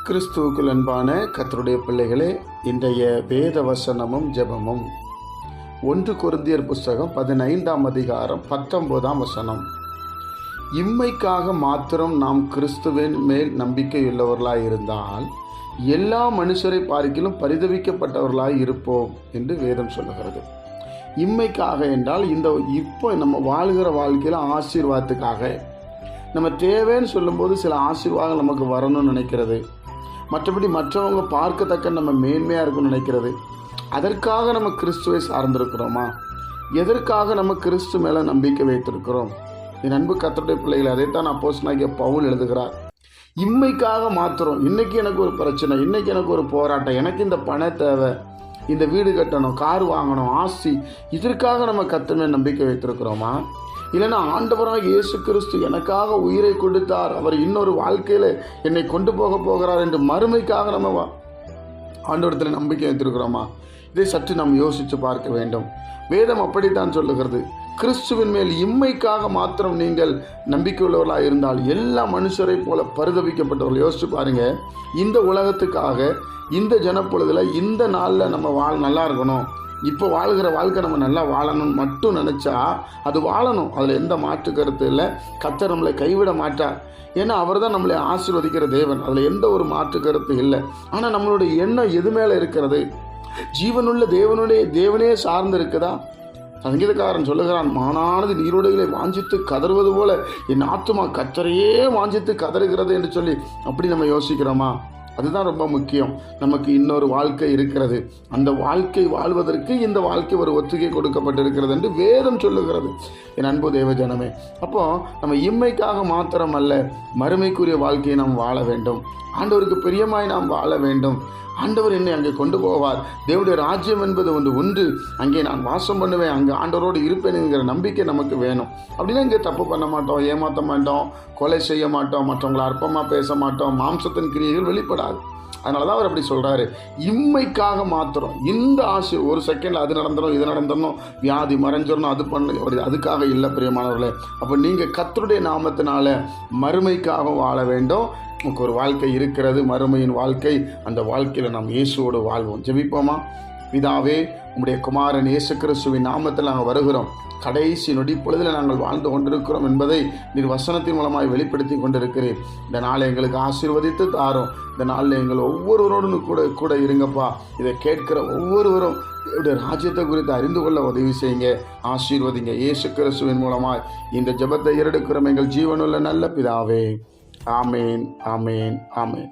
கிறிஸ்துவுக்குள் அன்பான கர்த்தருடைய பிள்ளைகளே, இன்றைய வேத வசனமும் ஜெபமும் 1 கொரிந்தியர் புஸ்தகம் 15ஆம் அதிகாரம் 19ஆம் வசனம். இம்மைக்காக மாத்திரம் நாம் கிறிஸ்துவின் மேல் நம்பிக்கையுள்ளவர்களாய் இருந்தால் எல்லா மனுஷரை பார்க்கிலும் பரிதவிக்கப்பட்டவர்களாய் இருப்போம் என்று வேதம் சொல்லுகிறது. இம்மைக்காக என்றால் இப்போ நம்ம வாழ்கிற வாழ்க்கையில் ஆசீர்வாதத்துக்காக, நம்ம தேவைன்னு சொல்லும்போது சில ஆசீர்வாதங்கள் நமக்கு வரணும்னு நினைக்கிறது, மற்றபடி மற்றவங்க பார்க்கத்தக்க நம்ம மேன்மையாக இருக்கும்னு நினைக்கிறது. அதற்காக நம்ம கிறிஸ்துவை சார்ந்திருக்கிறோமா? எதற்காக நம்ம கிறிஸ்து மேலே நம்பிக்கை வைத்திருக்கிறோம்? என் அன்பு கர்த்தருடைய பிள்ளைகளை, அதைத்தான் அப்போஸ்தலனாகிய பவுல் எழுதுகிறார். இம்மைக்காக மாத்திரம், இன்னைக்கு எனக்கு ஒரு பிரச்சனை, இன்னைக்கு எனக்கு ஒரு போராட்டம், எனக்கு இந்த பண தேவை, இந்த வீடு கட்டணும், கார் வாங்கணும், ஆசி, இதற்காக நம்ம கர்த்தர் மேல் நம்பிக்கை வைத்திருக்கிறோமா? இல்லைன்னா ஆண்டவராக இயேசு கிறிஸ்து எனக்காக உயிரை கொடுத்தார், அவர் இன்னொரு வாழ்க்கையில் என்னை கொண்டு போகிறார் என்று மறுமைக்காக நம்ம ஆண்டவரத்தில் நம்பிக்கை வைத்திருக்கிறோமா? இதை சற்று நாம் யோசித்து பார்க்க வேண்டும். வேதம் அப்படித்தான் சொல்லுகிறது. கிறிஸ்துவின் மேல் இம்மைக்காக மாத்திரம் நீங்கள் நம்பிக்கை உள்ளவர்களாக இருந்தால் எல்லா மனுஷரை போல பரிதவிக்கப்பட்டவர்கள். யோசிச்சு பாருங்க, இந்த உலகத்துக்காக, இந்த ஜனப்பொழுதில், இந்த நாளில் நம்ம நல்லா இருக்கணும், இப்போ வாழ்கிற வாழ்க்கை நம்ம நல்லா வாழணும்னு மட்டும் நினச்சா அது வாழணும். அதில் எந்த மாற்று கருத்து இல்லை. கர்த்தர் நம்மளை கைவிட மாட்டார். ஏன்னா அவர் தான் நம்மளை ஆசீர்வதிக்கிற தேவன். அதில் எந்த ஒரு மாற்று கருத்து இல்லை. ஆனால் நம்மளுடைய எண்ணம் எது மேலே இருக்கிறது? ஜீவனுள்ள தேவனே சார்ந்து இருக்குதா? சங்கீதக்காரன் சொல்லுகிறான், மானானது நீரோடைகளை வாஞ்சித்து கதறுவது போல என் ஆத்துமா கர்த்தரையே வாஞ்சித்து கதறுகிறது என்று சொல்லி அப்படி நம்ம யோசிக்கிறோமா? அதுதான் ரொம்ப முக்கியம். நமக்கு இன்னொரு வாழ்க்கை இருக்கிறது. அந்த வாழ்க்கை வாழ்வதற்கு இந்த வாழ்க்கை ஒரு ஒத்திகை கொடுக்கப்பட்டிருக்கிறது என்று வேதம் சொல்லுகிறது. என் அன்பு தேவ ஜனமே, அப்போ நம்ம இம்மைக்காக மாத்திரம் அல்ல, மறுமைக்குரிய வாழ்க்கையை நாம் வாழ வேண்டும். ஆண்டவருக்கு பிரியமாய் நாம் வாழ வேண்டும். ஆண்டவர் என்னை அங்கே கொண்டு போவார். தேவனுடைய ராஜ்யம் என்பது ஒன்று, அங்கே நான் வாசம் பண்ணுவேன், அங்கே ஆண்டவரோடு இருப்பேன் என்கிற நம்பிக்கை நமக்கு வேணும். அப்படின்னா இங்கே தப்பு பண்ண மாட்டோம், ஏமாற்ற மாட்டோம், கொலை செய்ய மாட்டோம், மற்றவங்களை அற்பமாக பேச மாட்டோம், மாம்சத்தின் கிரியைகள் வெளிப்படாது. அதனால தான் அவர் அப்படி சொல்கிறாரு, இம்மைக்காக மாத்திரம். இந்த ஆசை ஒரு செகண்டில் அது நடந்துடும், இது நடந்துடணும், வியாதி மறைஞ்சிடணும், அது பண்ண, அதுக்காக இல்லை பிரியமானவர்களே. அப்போ நீங்கள் கர்த்தருடைய நாமத்தினால மறுமைக்காக வாழ வேண்டும். நமக்கு ஒரு வாழ்க்கை இருக்கிறது, மறுமையின் வாழ்க்கை. அந்த வாழ்க்கையில் நாம் இயேசுவோடு வாழ்வோம். ஜெபிப்போமா? பிதாவே, உம்முடைய குமாரன் இயேசு கிறிஸ்துவின் நாமத்தில் நாங்கள் வருகிறோம். கடைசி நொடி பொழுதில் நாங்கள் வாழ்ந்து கொண்டிருக்கிறோம் என்பதை நீர் வசனத்தின் மூலமாய் வெளிப்படுத்தி கொண்டிருக்கிறேன். இந்த நாளை எங்களுக்கு ஆசீர்வதித்து தாரும். இந்த நாளில் எங்கள் ஒவ்வொருவரோடும் கூட இருங்கப்பா. இதை கேட்கிற ஒவ்வொருவரும் என்னுடைய ராஜ்யத்தை குறித்து அறிந்து கொள்ள உதவி செய்யுங்க, ஆசீர்வதிங்க. இயேசு கிறிஸ்துவின் மூலமாய் இந்த ஜெபத்தை ஏறெடுக்கிறோம் எங்கள் ஜீவனுள்ள நல்ல பிதாவே. ஆமேன், ஆமேன், ஆமேன்.